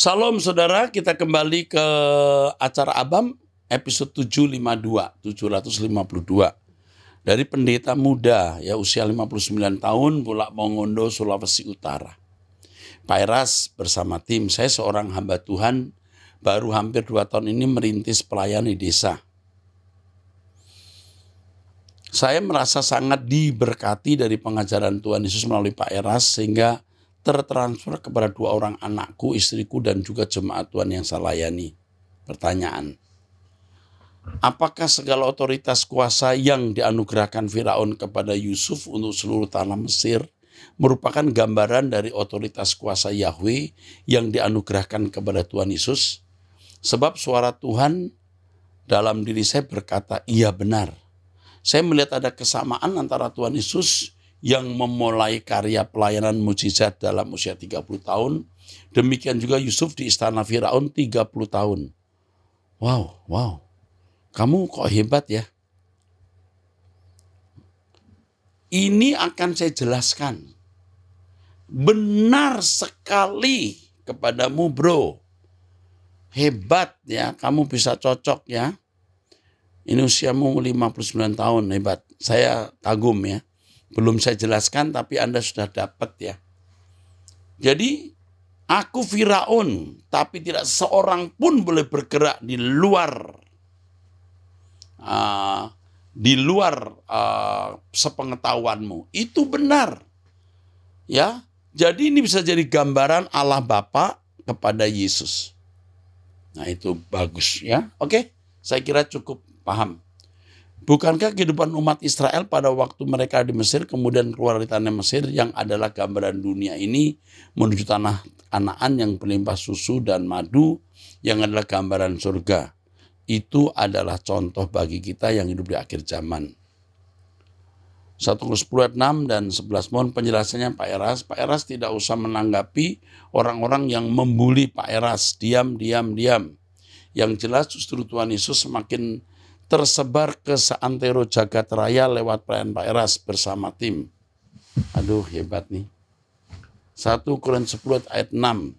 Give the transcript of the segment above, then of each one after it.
Salam saudara, kita kembali ke acara Abam episode 752 dari pendeta muda ya usia 59 tahun Bulak Mongondo, Sulawesi Utara. Pak Eras bersama tim, saya seorang hamba Tuhan baru hampir 2 tahun ini merintis pelayanan di desa. Saya merasa sangat diberkati dari pengajaran Tuhan Yesus melalui Pak Eras sehingga tertransfer kepada 2 orang anakku, istriku, dan juga jemaat Tuhan yang saya layani. Pertanyaan, apakah segala otoritas kuasa yang dianugerahkan Firaun kepada Yusuf untuk seluruh tanah Mesir merupakan gambaran dari otoritas kuasa Yahweh yang dianugerahkan kepada Tuhan Yesus? Sebab suara Tuhan dalam diri saya berkata, iya benar. Saya melihat ada kesamaan antara Tuhan Yesus yang memulai karya pelayanan mujizat dalam usia 30 tahun. Demikian juga Yusuf di istana Firaun 30 tahun. Wow. Kamu kok hebat ya. Ini akan saya jelaskan. Benar sekali kepadamu bro. Hebat ya, kamu bisa cocok ya. Ini usiamu 59 tahun, hebat. Saya kagum ya. Belum saya jelaskan tapi Anda sudah dapat ya. Jadi aku Firaun tapi tidak seorang pun boleh bergerak di luar sepengetahuanmu. Itu benar. Ya. Jadi ini bisa jadi gambaran Allah Bapa kepada Yesus. Nah, itu bagus ya. Oke, saya kira cukup paham. Bukankah kehidupan umat Israel pada waktu mereka di Mesir kemudian keluar dari tanah Mesir yang adalah gambaran dunia ini menuju tanah Kanaan yang berlimpah susu dan madu yang adalah gambaran surga. Itu adalah contoh bagi kita yang hidup di akhir zaman. 1 Korintus 10:6 dan 11 mohon penjelasannya Pak Eras. Pak Eras tidak usah menanggapi orang-orang yang membuli Pak Eras. Diam. Yang jelas justru Tuhan Yesus semakin tersebar ke seantero jagat raya lewat pelayanan Pak Eras bersama tim. Aduh, hebat nih. 1 Korintus 10 ayat 6.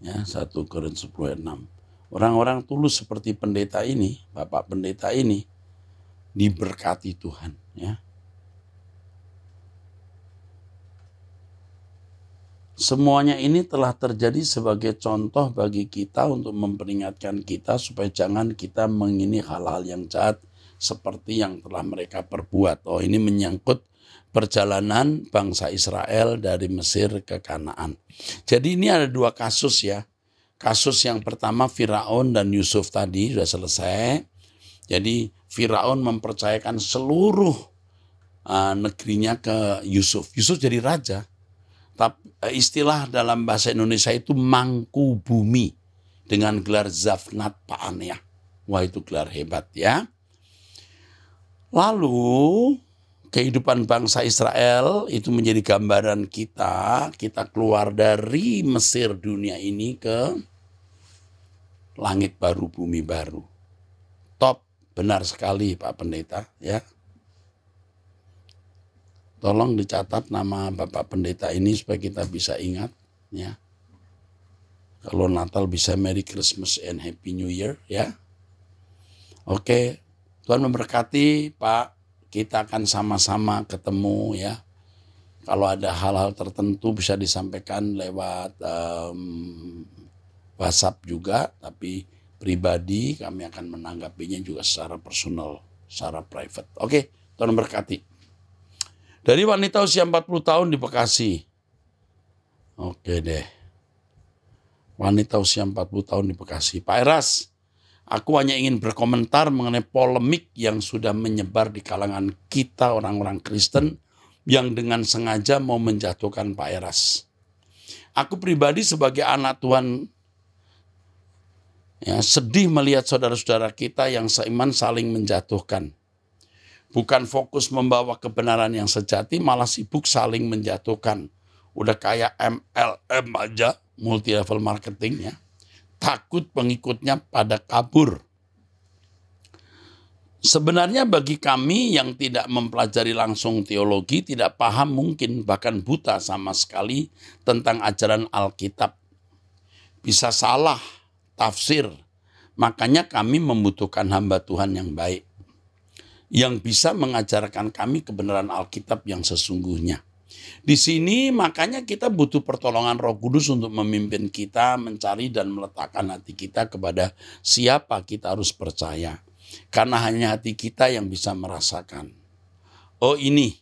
Ya, 1 Korintus 10 ayat 6. Orang-orang tulus seperti pendeta ini, Bapak pendeta ini, diberkati Tuhan. Ya. Semuanya ini telah terjadi sebagai contoh bagi kita untuk memperingatkan kita supaya jangan kita mengingini hal-hal yang jahat seperti yang telah mereka perbuat. Oh, ini menyangkut perjalanan bangsa Israel dari Mesir ke Kanaan. Jadi ini ada 2 kasus ya. Kasus yang pertama Firaun dan Yusuf tadi sudah selesai. Jadi Firaun mempercayakan seluruh negerinya ke Yusuf. Yusuf jadi raja. Tapi istilah dalam bahasa Indonesia itu mangku bumi dengan gelar Zafnat Paaneah. Wah, itu gelar hebat ya. Lalu kehidupan bangsa Israel itu menjadi gambaran kita. Kita keluar dari Mesir dunia ini ke langit baru, bumi baru. Top, benar sekali Pak Pendeta ya. Tolong dicatat nama Bapak Pendeta ini supaya kita bisa ingat ya. Kalau Natal bisa Merry Christmas and Happy New Year ya. Oke, Tuhan memberkati Pak. Kita akan sama-sama ketemu ya. Kalau ada hal-hal tertentu bisa disampaikan lewat WhatsApp juga. Tapi pribadi kami akan menanggapinya juga secara personal, secara private. Oke, Tuhan memberkati. Dari wanita usia 40 tahun di Bekasi. Oke deh. Wanita usia 40 tahun di Bekasi. Pak Eras, aku hanya ingin berkomentar mengenai polemik yang sudah menyebar di kalangan kita orang-orang Kristen yang dengan sengaja mau menjatuhkan Pak Eras. Aku pribadi sebagai anak Tuhan ya, sedih melihat saudara-saudara kita yang seiman saling menjatuhkan. Bukan fokus membawa kebenaran yang sejati, malah sibuk saling menjatuhkan. Udah kayak MLM aja, multi level marketing ya. Takut pengikutnya pada kabur. Sebenarnya bagi kami yang tidak mempelajari langsung teologi, tidak paham mungkin bahkan buta sama sekali tentang ajaran Alkitab. Bisa salah tafsir. Makanya kami membutuhkan hamba Tuhan yang baik, yang bisa mengajarkan kami kebenaran Alkitab yang sesungguhnya. Di sini makanya kita butuh pertolongan Roh Kudus untuk memimpin kita mencari dan meletakkan hati kita kepada siapa kita harus percaya. Karena hanya hati kita yang bisa merasakan, oh ini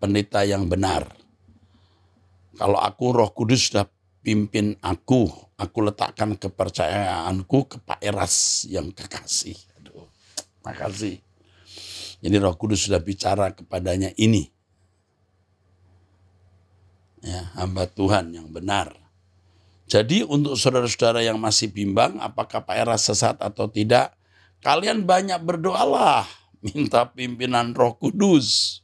pendeta yang benar. Kalau aku Roh Kudus sudah pimpin aku letakkan kepercayaanku ke Pak Eras yang kekasih. Aduh, makasih. Jadi Roh Kudus sudah bicara kepadanya ini. Ya, hamba Tuhan yang benar. Jadi untuk saudara-saudara yang masih bimbang apakah Pak Eras sesat atau tidak, kalian banyak berdoalah, minta pimpinan Roh Kudus.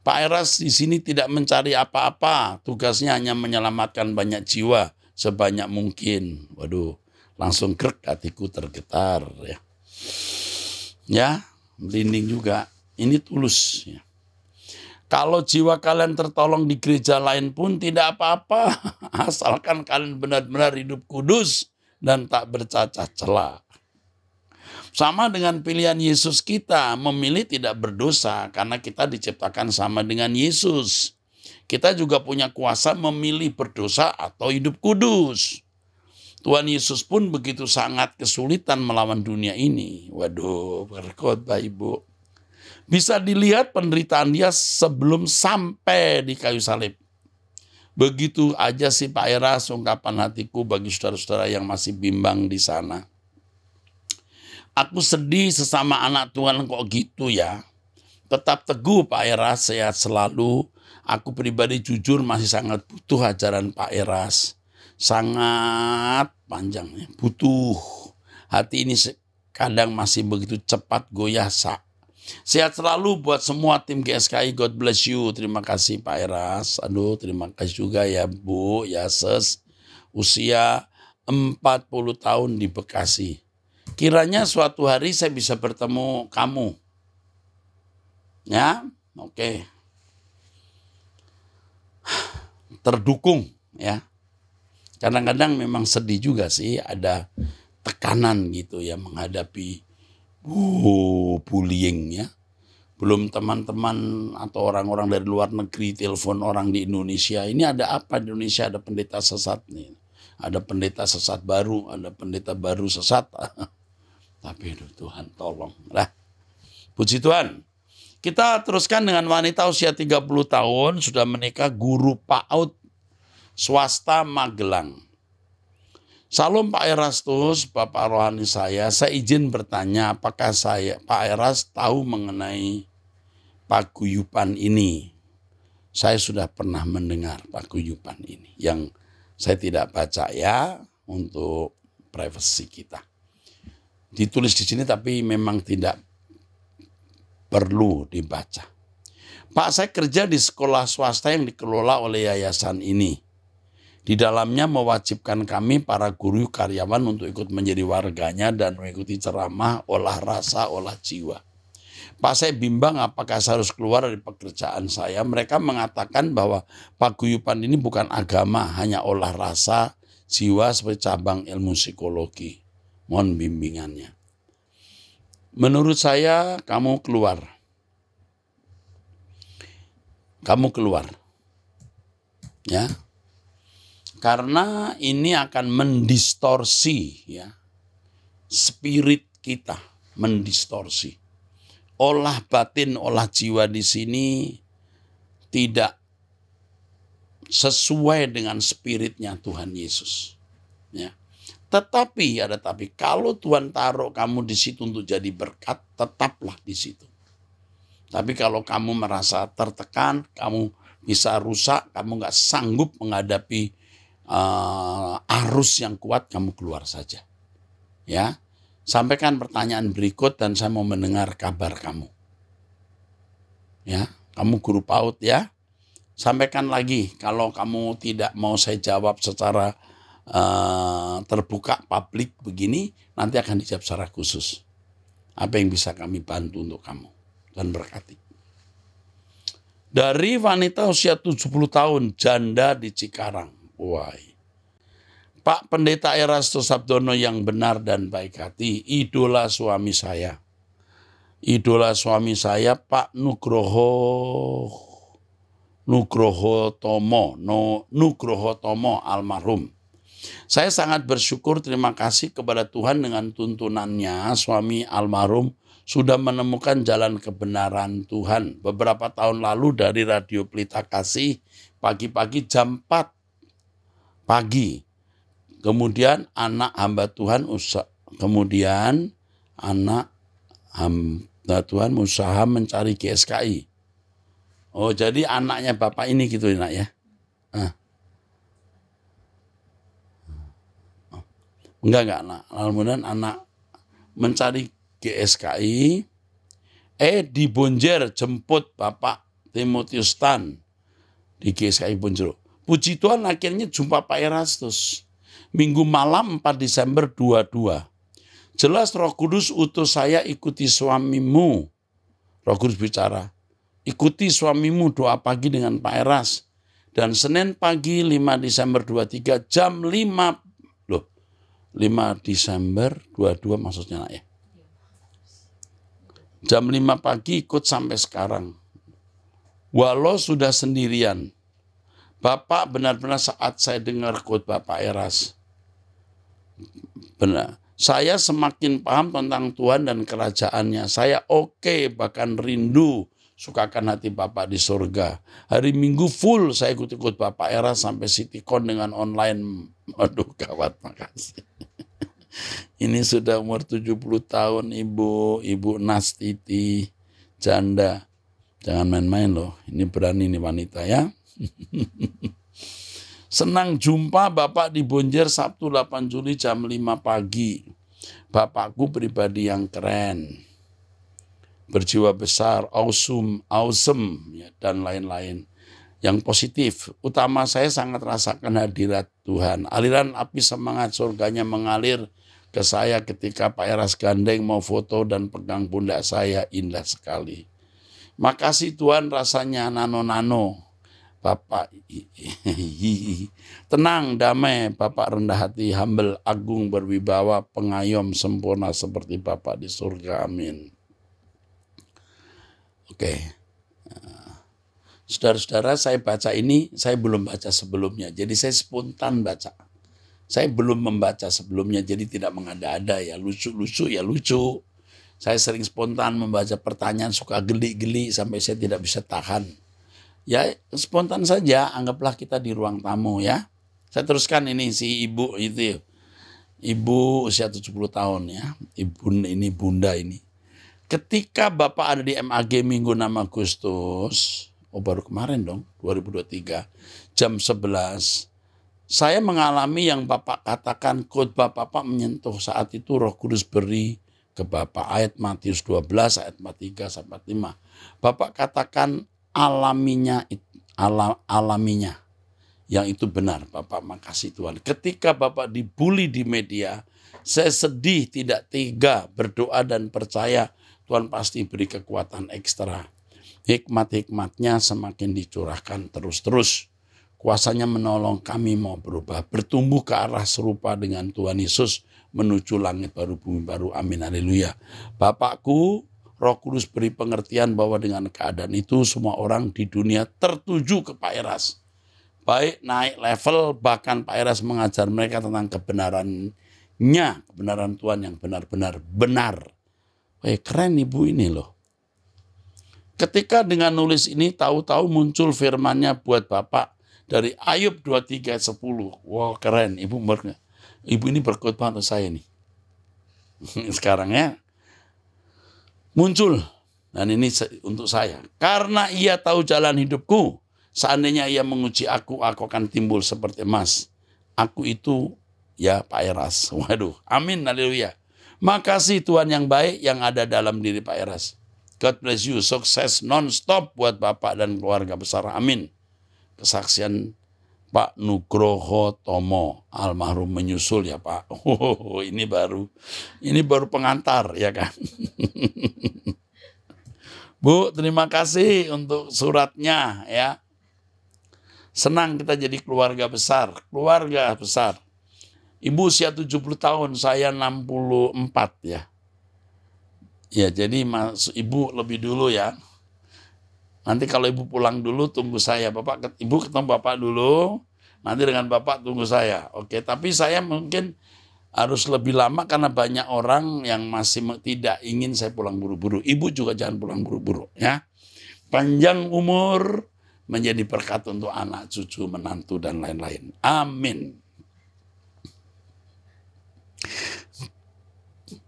Pak Eras di sini tidak mencari apa-apa, tugasnya hanya menyelamatkan banyak jiwa sebanyak mungkin. Waduh, langsung krek hatiku tergetar ya. Ya, merinding juga. Ini tulus ya. Kalau jiwa kalian tertolong di gereja lain pun tidak apa-apa, asalkan kalian benar-benar hidup kudus dan tak bercacat celah. Sama dengan pilihan Yesus kita, memilih tidak berdosa karena kita diciptakan sama dengan Yesus. Kita juga punya kuasa memilih berdosa atau hidup kudus. Tuhan Yesus pun begitu sangat kesulitan melawan dunia ini. Waduh, berkhotbah Ibu. Bisa dilihat penderitaan dia sebelum sampai di kayu salib. Begitu aja sih Pak Eras, ungkapan hatiku bagi saudara-saudara yang masih bimbang di sana. Aku sedih sesama anak Tuhan kok gitu ya. Tetap teguh Pak Eras, sehat selalu. Aku pribadi jujur masih sangat butuh ajaran Pak Eras. Sangat panjang ya, butuh. Hati ini kadang masih begitu cepat goyah. Sehat selalu buat semua tim GSKI, God bless you. Terima kasih Pak Eras. Aduh, terima kasih juga ya Bu Yases. Usia 40 tahun di Bekasi. Kiranya suatu hari saya bisa bertemu kamu. Ya, oke. Terdukung ya. Kadang-kadang memang sedih juga sih, ada tekanan gitu ya menghadapi bullying ya. Belum teman-teman atau orang-orang dari luar negeri telepon orang di Indonesia. Ini ada apa di Indonesia? Ada pendeta sesat nih. Ada pendeta sesat baru, ada pendeta baru sesat. Tapi Tuhan tolong. Nah, puji Tuhan. Kita teruskan dengan wanita usia 30 tahun, sudah menikah, guru PAUD swasta Magelang. Salam Pak Erastus, Bapak rohani saya izin bertanya apakah Pak Eras tahu mengenai paguyuban ini. Saya sudah pernah mendengar paguyuban ini, yang saya tidak baca ya untuk privasi kita. Ditulis di sini tapi memang tidak perlu dibaca. Pak, saya kerja di sekolah swasta yang dikelola oleh yayasan ini. Di dalamnya mewajibkan kami para guru karyawan untuk ikut menjadi warganya dan mengikuti ceramah, olah rasa, olah jiwa. Pak, saya bimbang apakah saya harus keluar dari pekerjaan saya. Mereka mengatakan bahwa paguyuban ini bukan agama, hanya olah rasa, jiwa sebagai cabang ilmu psikologi. Mohon bimbingannya. Menurut saya kamu keluar. Kamu keluar. Ya. Karena ini akan mendistorsi ya spirit kita, mendistorsi. Olah batin, olah jiwa di sini tidak sesuai dengan spiritnya Tuhan Yesus. Ya. Tetapi kalau Tuhan taruh kamu di situ untuk jadi berkat, tetaplah di situ. Tapi kalau kamu merasa tertekan, kamu bisa rusak, kamu nggak sanggup menghadapi arus yang kuat, kamu keluar saja. Ya, sampaikan pertanyaan berikut dan saya mau mendengar kabar kamu. Ya, kamu guru PAUD ya. Sampaikan lagi kalau kamu tidak mau saya jawab secara terbuka publik begini, nanti akan dijawab secara khusus. Apa yang bisa kami bantu untuk kamu? Dan berkati. Dari wanita usia 70 tahun, janda di Cikarang. Wah. Pak Pendeta Erastus Sabdono yang benar dan baik hati, idola suami saya. Idola suami saya Pak Nugroho Tomo almarhum. Saya sangat bersyukur, terima kasih kepada Tuhan dengan tuntunannya suami almarhum sudah menemukan jalan kebenaran Tuhan. Beberapa tahun lalu dari Radio Pelita Kasih pagi-pagi jam 4 pagi. Kemudian anak hamba Tuhan usaha mencari GSKI. Oh, jadi anaknya Bapak ini gitu nak ya. Enggak nak. Kemudian anak mencari GSKI. Di Bonjer jemput Bapak Timotius Tan di GSKI Bonjer. Puji Tuhan akhirnya jumpa Pak Erastus. Minggu malam 4 Desember 22. Jelas Roh Kudus utus saya ikuti suamimu. Roh Kudus bicara. Ikuti suamimu doa pagi dengan Pak Eras. Dan Senin pagi 5 Desember 23 jam 5 Desember 22 maksudnya nak ya. Jam 5 pagi ikut sampai sekarang. Walau sudah sendirian. Bapak benar-benar saat saya dengar khotbah Pak Eras. Benar. Saya semakin paham tentang Tuhan dan kerajaannya. Saya bahkan rindu sukakan hati Bapak di surga. Hari Minggu full saya ikut Bapak Eras sampai Citycon dengan online. Aduh gawat, makasih. Ini sudah umur 70 tahun Ibu Nastiti, janda. Jangan main-main loh, ini berani nih wanita ya. Senang jumpa Bapak di Bonjer Sabtu 8 Juli jam 5 pagi. Bapakku pribadi yang keren. Berjiwa besar, awesome ya, dan lain-lain. Yang positif, utama saya sangat rasakan hadirat Tuhan. Aliran api semangat surganya mengalir ke saya ketika Pak Eras gandeng mau foto dan pegang pundak saya, indah sekali. Makasih Tuhan, rasanya nano-nano. Bapak tenang, damai, Bapak rendah hati, humble, agung, berwibawa, pengayom, sempurna seperti Bapak di surga. Amin. Oke. Saudara-saudara, saya baca ini, saya belum baca sebelumnya. Jadi saya spontan baca. Saya belum membaca sebelumnya, jadi tidak mengada-ada ya. Lucu-lucu ya lucu. Saya sering spontan membaca pertanyaan, suka geli-geli sampai saya tidak bisa tahan. Ya spontan saja, anggaplah kita di ruang tamu ya. Saya teruskan ini si ibu itu. Ibu usia 70 tahun ya. Ibu ini, bunda ini. Ketika Bapak ada di MAG Minggu 6 Agustus, baru kemarin dong, 2023, jam 11, saya mengalami yang Bapak katakan, khotbah Bapak menyentuh saat itu Roh Kudus beri ke Bapak. Ayat Matius 12, ayat 43 sampai 5. Bapak katakan alaminya, yang itu benar. Bapak makasih Tuhan. Ketika Bapak dibully di media, saya sedih, tidak tega, berdoa dan percaya Tuhan pasti beri kekuatan ekstra. Hikmat-hikmatnya semakin dicurahkan terus-terus. Kuasanya menolong kami mau berubah, bertumbuh ke arah serupa dengan Tuhan Yesus menuju langit baru, bumi baru. Amin, haleluya. Bapakku, Roh Kudus beri pengertian bahwa dengan keadaan itu semua orang di dunia tertuju ke Pak Eras. Baik naik level, bahkan Pak Eras mengajar mereka tentang kebenarannya, kebenaran Tuhan yang benar-benar benar. Keren ibu ini loh. Ketika dengan nulis ini, tahu-tahu muncul firman-Nya buat Bapak dari Ayub 23:10. Wow, keren. Ibu ini berkhotbah untuk saya nih. Sekarang ya. Muncul. Dan ini untuk saya. Karena ia tahu jalan hidupku. Seandainya ia menguji aku akan timbul seperti emas. Aku itu ya Pak Eras. Waduh. Amin. Haleluya. Makasih Tuhan yang baik yang ada dalam diri Pak Eras. God bless you. Sukses non-stop buat Bapak dan keluarga besar. Amin. Kesaksian Pak Nugroho Tomo, almarhum menyusul ya Pak. Oh, ini baru pengantar ya kan. Bu, terima kasih untuk suratnya ya. Senang kita jadi keluarga besar. Ibu usia 70 tahun, saya 64 ya. Ya, jadi Ibu lebih dulu ya. Nanti kalau Ibu pulang dulu tunggu saya. Ibu ketemu Bapak dulu. Nanti dengan Bapak tunggu saya. Oke, tapi saya mungkin harus lebih lama karena banyak orang yang masih tidak ingin saya pulang buru-buru. Ibu juga jangan pulang buru-buru ya. Panjang umur, menjadi berkat untuk anak, cucu, menantu, dan lain-lain. Amin.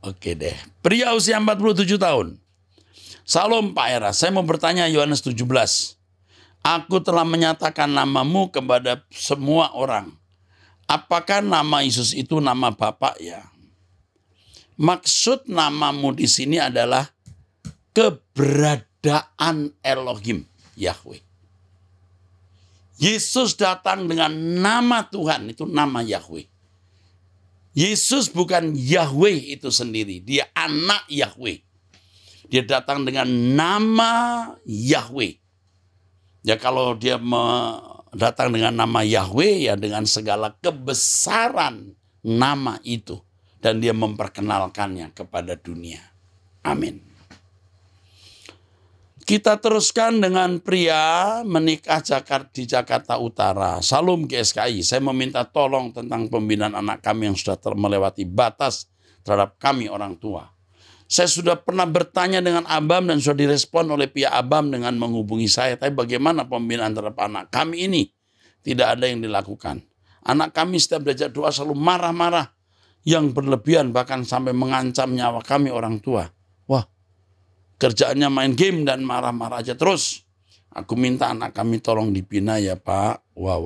Oke deh. Pria usia 47 tahun. Salam Pak Era, saya mau bertanya Yohanes 17. Aku telah menyatakan namamu kepada semua orang. Apakah nama Yesus itu nama Bapak ya? Maksud namamu di sini adalah keberadaan Elohim, Yahweh. Yesus datang dengan nama Tuhan, itu nama Yahweh. Yesus bukan Yahweh itu sendiri, dia anak Yahweh. Dia datang dengan nama Yahweh. Ya kalau dia datang dengan nama Yahweh, ya dengan segala kebesaran nama itu. Dan dia memperkenalkannya kepada dunia. Amin. Kita teruskan dengan pria menikah di Jakarta Utara. Salam GSKI, saya meminta tolong tentang pembinaan anak kami yang sudah melewati batas terhadap kami orang tua. Saya sudah pernah bertanya dengan Abam dan sudah direspon oleh pihak Abam dengan menghubungi saya. Tapi bagaimana pembinaan terhadap anak kami ini? Tidak ada yang dilakukan. Anak kami setiap diajak doa selalu marah-marah yang berlebihan bahkan sampai mengancam nyawa kami orang tua. Wah. Kerjaannya main game dan marah-marah aja terus. Aku minta anak kami tolong dibina ya Pak. Wah.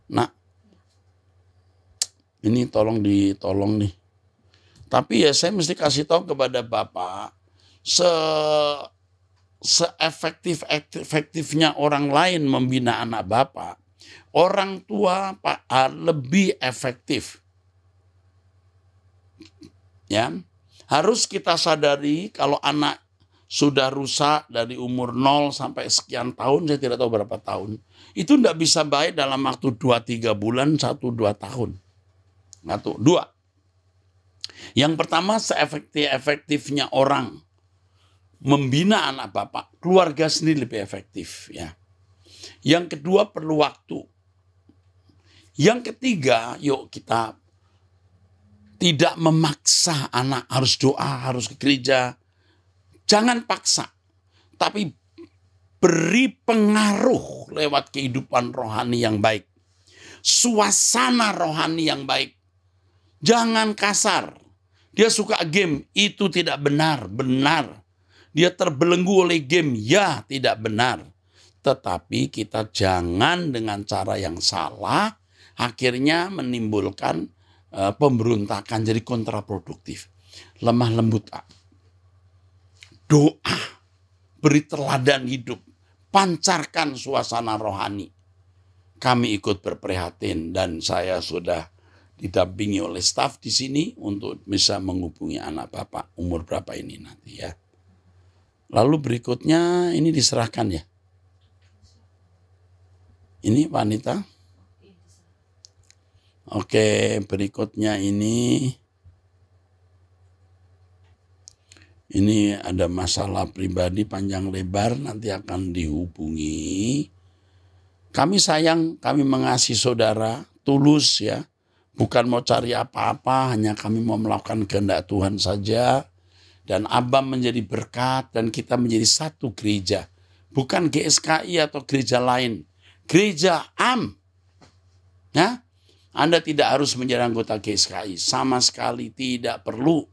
Nah, ini tolong nih. Tapi ya saya mesti kasih tahu kepada Bapak, seefektifnya orang lain membina anak Bapak, orang tua Pak lebih efektif. Ya, harus kita sadari kalau anak sudah rusak dari umur 0 sampai sekian tahun, saya tidak tahu berapa tahun. Itu tidak bisa baik dalam waktu 2-3 bulan, 1-2 tahun. 1, 2. Yang pertama, seefektifnya orang membina anak Bapak, keluarga sendiri lebih efektif. Ya. Yang kedua, perlu waktu. Yang ketiga, yuk kita tidak memaksa anak harus doa, harus ke gereja. Jangan paksa, tapi beri pengaruh lewat kehidupan rohani yang baik. Suasana rohani yang baik. Jangan kasar. Dia suka game, itu tidak benar. Dia terbelenggu oleh game, ya tidak benar. Tetapi kita jangan dengan cara yang salah, akhirnya menimbulkan pemberontakan, jadi kontraproduktif. Lemah lembut. Doa, beri teladan hidup, pancarkan suasana rohani. Kami ikut berprihatin dan saya sudah didampingi oleh staf di sini untuk bisa menghubungi anak Bapak umur berapa ini nanti ya. Lalu berikutnya ini diserahkan ya. Ini wanita. Oke, berikutnya ini ada masalah pribadi panjang lebar, nanti akan dihubungi. Kami sayang, kami mengasihi saudara, tulus ya. Bukan mau cari apa-apa, hanya kami mau melakukan kehendak Tuhan saja. Dan Abam menjadi berkat dan kita menjadi satu gereja. Bukan GSKI atau gereja lain. Gereja Am. Ya? Anda tidak harus menjadi anggota GSKI. Sama sekali tidak perlu.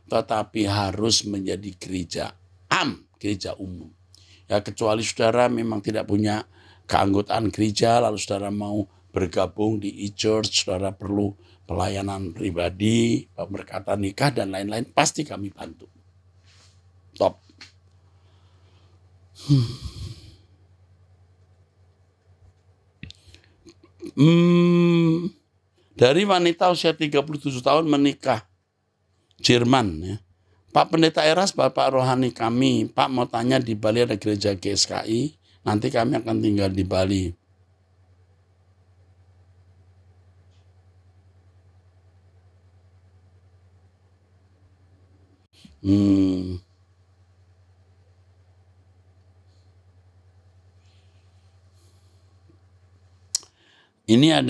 Tetapi harus menjadi gereja Am, gereja umum. Ya kecuali saudara memang tidak punya keanggotaan gereja, lalu saudara mau bergabung di e-church, saudara perlu pelayanan pribadi, pemberkatan nikah dan lain-lain, pasti kami bantu. Top. Dari wanita usia 37 tahun menikah Jerman ya. Pak Pendeta Eras, Bapak rohani kami, Pak mau tanya di Bali ada gereja GSKI, nanti kami akan tinggal di Bali. Ini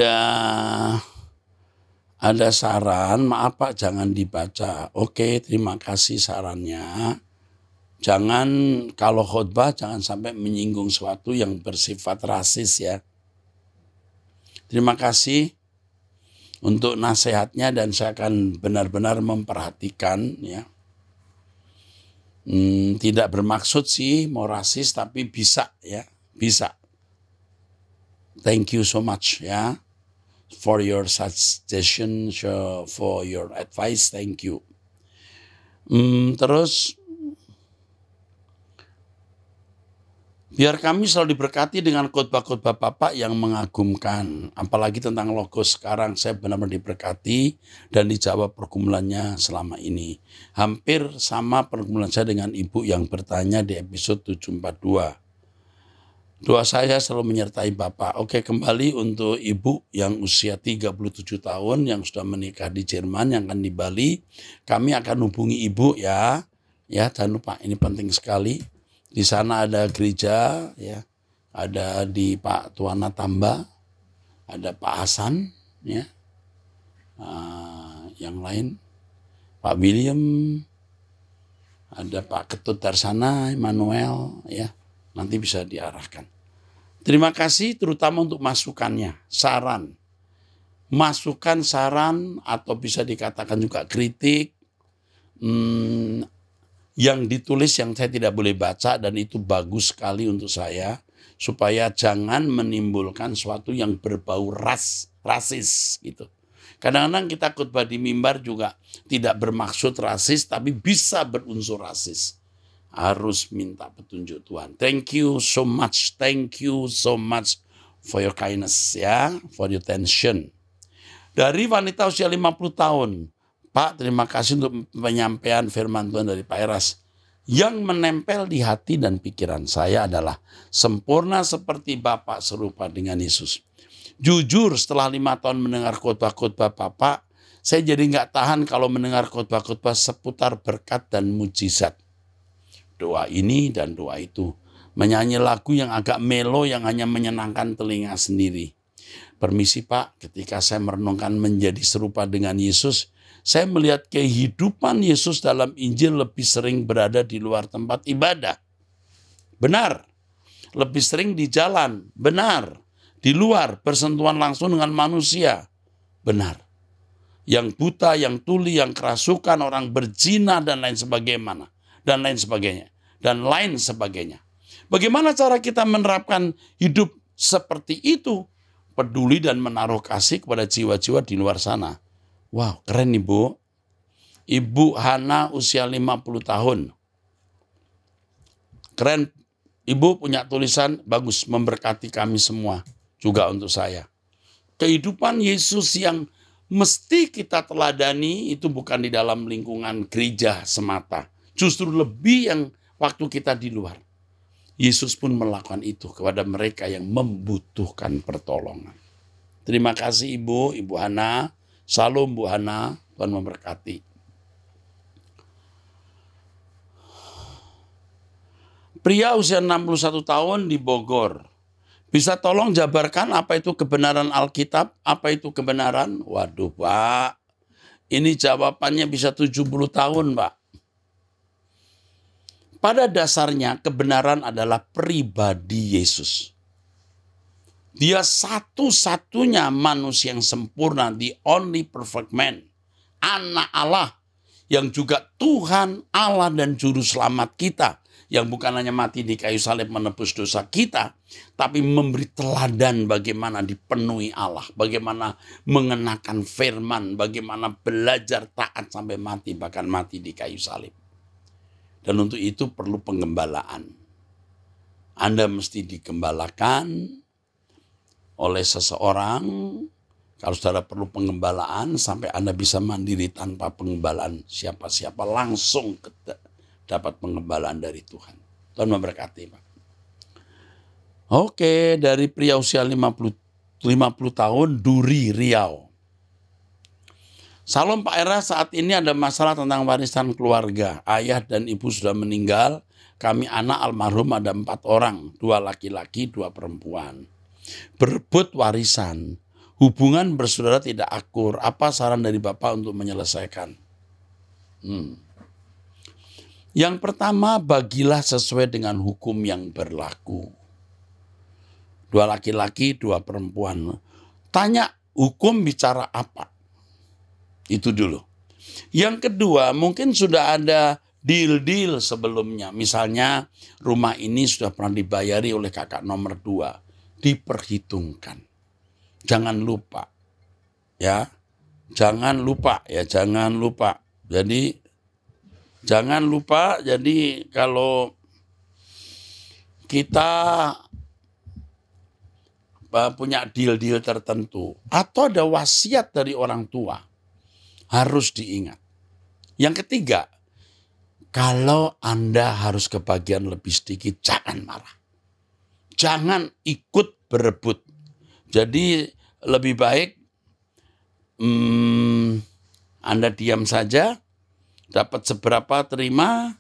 ada saran, maaf Pak jangan dibaca. Oke, terima kasih sarannya. Jangan kalau khotbah jangan sampai menyinggung sesuatu yang bersifat rasis ya. Terima kasih untuk nasihatnya dan saya akan benar-benar memperhatikan ya. Tidak bermaksud sih mau rasis tapi bisa ya, bisa. Thank you so much ya for your suggestion, for your advice. Thank you. Terus biar kami selalu diberkati dengan khotbah-khotbah Bapak yang mengagumkan. Apalagi tentang Logos sekarang saya benar-benar diberkati dan dijawab pergumulannya selama ini. Hampir sama pergumulan saya dengan Ibu yang bertanya di episode 742. Doa saya selalu menyertai Bapak. Oke, kembali untuk Ibu yang usia 37 tahun yang sudah menikah di Jerman yang akan di Bali. Kami akan hubungi Ibu ya. Ya, jangan lupa ini penting sekali. Di sana ada gereja ya. Ada di Pak Tuana Tamba, ada Pak Hasan ya. Yang lain Pak William, ada Pak Ketut Darsana, Emmanuel ya. Nanti bisa diarahkan. Terima kasih terutama untuk masukannya, saran. Masukan, saran atau bisa dikatakan juga kritik yang ditulis yang saya tidak boleh baca dan itu bagus sekali untuk saya. Supaya jangan menimbulkan sesuatu yang berbau rasis gitu. Kadang-kadang kita khotbah di mimbar juga tidak bermaksud rasis tapi bisa berunsur rasis. Harus minta petunjuk Tuhan. Thank you so much for your kindness ya, for your attention. Dari wanita usia 50 tahun, Pak terima kasih untuk penyampaian firman Tuhan dari Pak Eras. Yang menempel di hati dan pikiran saya adalah sempurna seperti Bapak serupa dengan Yesus. Jujur setelah 5 tahun mendengar khotbah-khotbah Bapak, saya jadi nggak tahan kalau mendengar khotbah-khotbah seputar berkat dan mujizat. Doa ini dan doa itu. Menyanyi lagu yang agak melo yang hanya menyenangkan telinga sendiri. Permisi Pak, ketika saya merenungkan menjadi serupa dengan Yesus, saya melihat kehidupan Yesus dalam Injil lebih sering berada di luar tempat ibadah. Benar. Lebih sering di jalan. Benar. Di luar, bersentuhan langsung dengan manusia. Benar. Yang buta, yang tuli, yang kerasukan, orang berzina, dan lain sebagainya. Dan lain sebagainya. Bagaimana cara kita menerapkan hidup seperti itu? Peduli dan menaruh kasih kepada jiwa-jiwa di luar sana. Wow, keren Ibu. Ibu Hana usia 50 tahun. Keren. Ibu punya tulisan bagus, memberkati kami semua. Juga untuk saya. Kehidupan Yesus yang mesti kita teladani itu bukan di dalam lingkungan gereja semata. Justru lebih yang waktu kita di luar. Yesus pun melakukan itu kepada mereka yang membutuhkan pertolongan. Terima kasih Ibu Hana. Salam Bu Hana. Tuhan memberkati. Pria usia 61 tahun di Bogor. Bisa tolong jabarkan apa itu kebenaran Alkitab? Apa itu kebenaran? Waduh Pak. Ini jawabannya bisa 70 tahun Pak. Pada dasarnya kebenaran adalah pribadi Yesus. Dia satu-satunya manusia yang sempurna, the only perfect man. Anak Allah yang juga Tuhan Allah dan Juru Selamat kita. Yang bukan hanya mati di kayu salib menebus dosa kita. Tapi memberi teladan bagaimana dipenuhi Allah. Bagaimana mengenakan firman. Bagaimana belajar taat sampai mati. Bahkan mati di kayu salib. Dan untuk itu perlu penggembalaan. Anda mesti digembalakan oleh seseorang. Kalau saudara perlu pengembalaan, sampai Anda bisa mandiri tanpa pengembalaan siapa-siapa, langsung dapat pengembalaan dari Tuhan. Tuhan memberkati, Pak. Oke, dari pria usia 50 tahun, Duri, Riau. Salam Pak Era, saat ini ada masalah tentang warisan keluarga. Ayah dan ibu sudah meninggal, kami anak almarhum ada 4 orang, 2 laki-laki, 2 perempuan. Berebut warisan. Hubungan bersaudara tidak akur. Apa saran dari Bapak untuk menyelesaikan? Yang pertama, bagilah sesuai dengan hukum yang berlaku. 2 laki-laki, 2 perempuan. Tanya, hukum bicara apa? Itu dulu. Yang kedua, mungkin sudah ada deal-deal sebelumnya. Misalnya, rumah ini sudah pernah dibayari oleh kakak nomor 2. Diperhitungkan. Jangan lupa, ya, jangan lupa. Jadi, jangan lupa. Jadi, kalau kita punya deal-deal tertentu atau ada wasiat dari orang tua, harus diingat. Yang ketiga, kalau Anda harus kebagian lebih sedikit, jangan marah. Jangan ikut berebut. Jadi lebih baik Anda diam saja, dapat seberapa terima,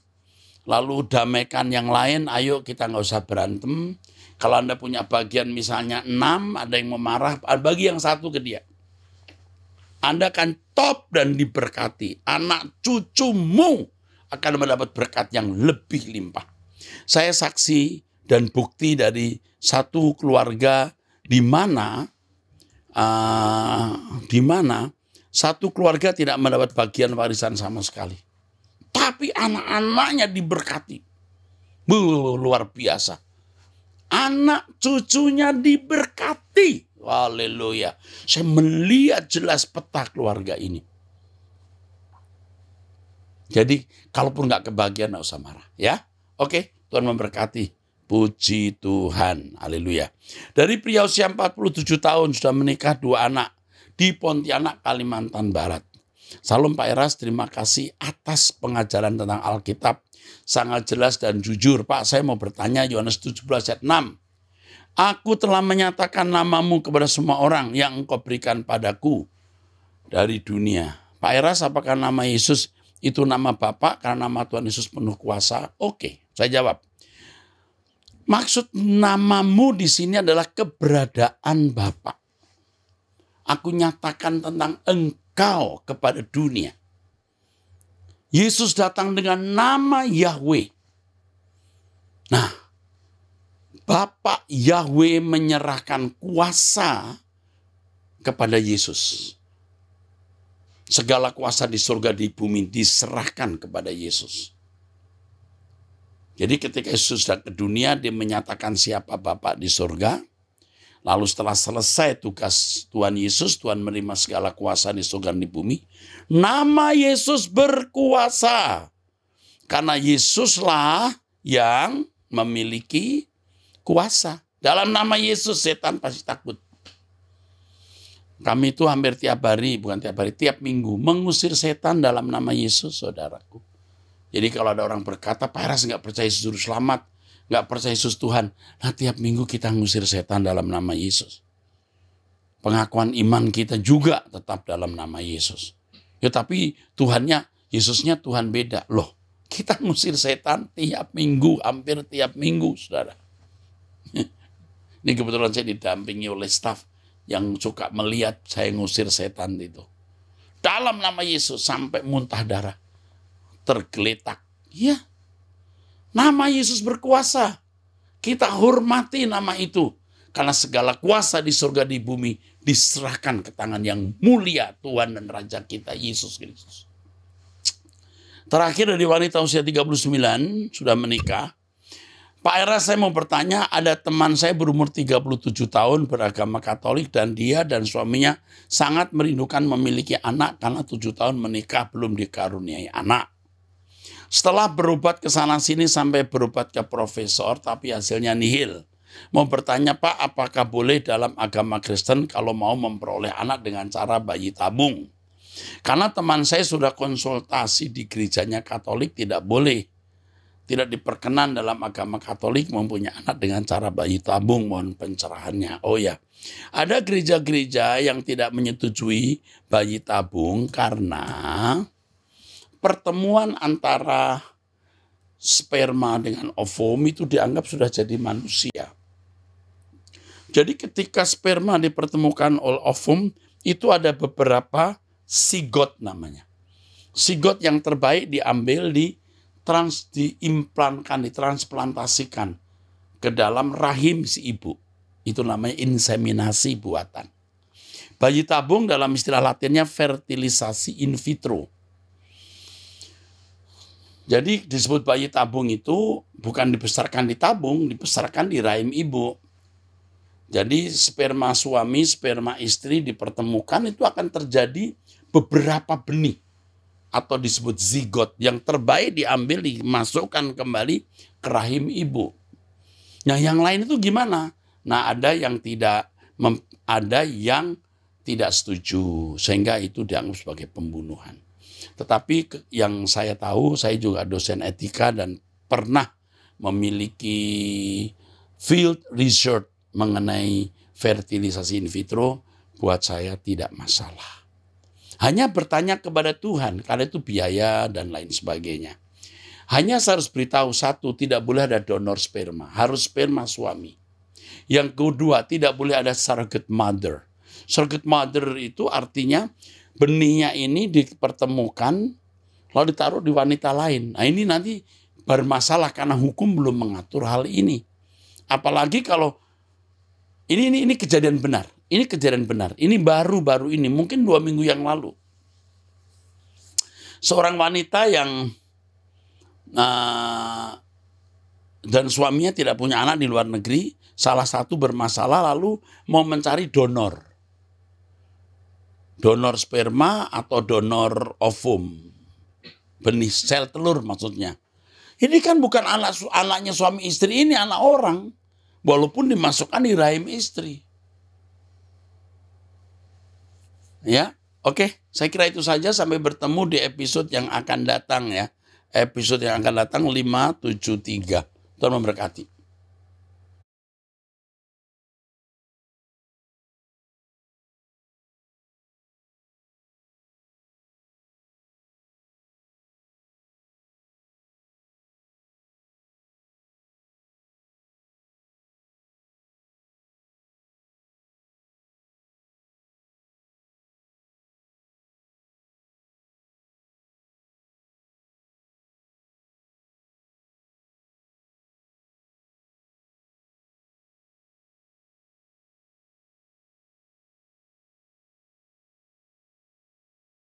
lalu damaikan yang lain, ayo kita nggak usah berantem. Kalau Anda punya bagian misalnya 6, ada yang memarah, bagi yang 1 ke dia. Anda akan top dan diberkati. Anak cucumu akan mendapat berkat yang lebih limpah. Saya saksi dan bukti dari satu keluarga di mana satu keluarga tidak mendapat bagian warisan sama sekali. Tapi anak-anaknya diberkati. Luar biasa. Anak cucunya diberkati. Haleluya. Saya melihat jelas peta keluarga ini. Jadi kalaupun nggak kebagian, nggak usah marah. Ya, oke. Tuhan memberkati. Puji Tuhan. Haleluya. Dari pria usia 47 tahun sudah menikah 2 anak di Pontianak, Kalimantan Barat. Salam Pak Eras, terima kasih atas pengajaran tentang Alkitab. Sangat jelas dan jujur. Pak, saya mau bertanya Yohanes 17 ayat 6. Aku telah menyatakan namamu kepada semua orang yang engkau berikan padaku dari dunia. Pak Eras, apakah nama Yesus itu nama Bapa karena nama Tuhan Yesus penuh kuasa? Oke, saya jawab. Maksud namamu di sini adalah keberadaan Bapa. Aku nyatakan tentang engkau kepada dunia. Yesus datang dengan nama Yahweh. Nah, Bapa Yahweh menyerahkan kuasa kepada Yesus. Segala kuasa di surga di bumi diserahkan kepada Yesus. Jadi ketika Yesus datang ke dunia, dia menyatakan siapa Bapa di surga. Lalu setelah selesai tugas Tuhan Yesus, Tuhan menerima segala kuasa di surga dan di bumi. Nama Yesus berkuasa. Karena Yesuslah yang memiliki kuasa. Dalam nama Yesus setan pasti takut. Kami itu hampir tiap hari, bukan tiap hari, tiap minggu mengusir setan dalam nama Yesus, saudaraku. Jadi kalau ada orang berkata, Pak Eras nggak percaya Yesus Juru Selamat, nggak percaya Yesus Tuhan. Nah tiap minggu kita ngusir setan dalam nama Yesus. Pengakuan iman kita juga tetap dalam nama Yesus. Ya tapi Tuhannya, Yesusnya Tuhan beda. Loh, kita ngusir setan tiap minggu, hampir tiap minggu, saudara. Ini kebetulan saya didampingi oleh staf yang suka melihat saya ngusir setan itu. Dalam nama Yesus sampai muntah darah. Tergeletak. Ya, nama Yesus berkuasa. Kita hormati nama itu. Karena segala kuasa di surga di bumi diserahkan ke tangan yang mulia Tuhan dan Raja kita Yesus Kristus. Terakhir dari wanita usia 39 sudah menikah. Pak Eras, saya mau bertanya, ada teman saya berumur 37 tahun beragama Katolik dan dia dan suaminya sangat merindukan memiliki anak karena 7 tahun menikah belum dikaruniai anak. Setelah berobat ke sana sini sampai berobat ke profesor tapi hasilnya nihil. Mau bertanya, Pak, apakah boleh dalam agama Kristen kalau mau memperoleh anak dengan cara bayi tabung? Karena teman saya sudah konsultasi di gerejanya Katolik, tidak boleh. Tidak diperkenan dalam agama Katolik mempunyai anak dengan cara bayi tabung. Mohon pencerahannya. Oh ya, ada gereja-gereja yang tidak menyetujui bayi tabung karena pertemuan antara sperma dengan ovum itu dianggap sudah jadi manusia. Jadi ketika sperma dipertemukan oleh ovum, itu ada beberapa sigot namanya. Sigot yang terbaik diambil, diimplankan, ditransplantasikan ke dalam rahim si ibu. Itu namanya inseminasi buatan. Bayi tabung dalam istilah Latinnya fertilisasi in vitro. Jadi disebut bayi tabung itu bukan dibesarkan di tabung, dibesarkan di rahim ibu. Jadi sperma suami, sperma istri dipertemukan, itu akan terjadi beberapa benih atau disebut zigot. Yang terbaik diambil, dimasukkan kembali ke rahim ibu. Nah, yang lain itu gimana? Nah, ada yang tidak setuju, sehingga itu dianggap sebagai pembunuhan. Tetapi yang saya tahu, saya juga dosen etika dan pernah memiliki field research mengenai fertilisasi in vitro, buat saya tidak masalah. Hanya bertanya kepada Tuhan, karena itu biaya dan lain sebagainya. Hanya saya harus beritahu satu, tidak boleh ada donor sperma, harus sperma suami. Yang kedua, tidak boleh ada surrogate mother. Surrogate mother itu artinya benihnya ini dipertemukan, lalu ditaruh di wanita lain. Nah, ini nanti bermasalah karena hukum belum mengatur hal ini. Apalagi kalau ini kejadian benar. Ini kejadian benar. Ini baru-baru ini, mungkin 2 minggu yang lalu. Seorang wanita yang dan suaminya tidak punya anak di luar negeri, salah satu bermasalah lalu mau mencari donor. Donor sperma atau donor ovum. Benih sel telur maksudnya. Ini kan bukan anaknya suami istri, ini anak orang. Walaupun dimasukkan di rahim istri. Ya, oke. Saya kira itu saja, sampai bertemu di episode yang akan datang ya. Episode yang akan datang 573. Tuhan memberkati.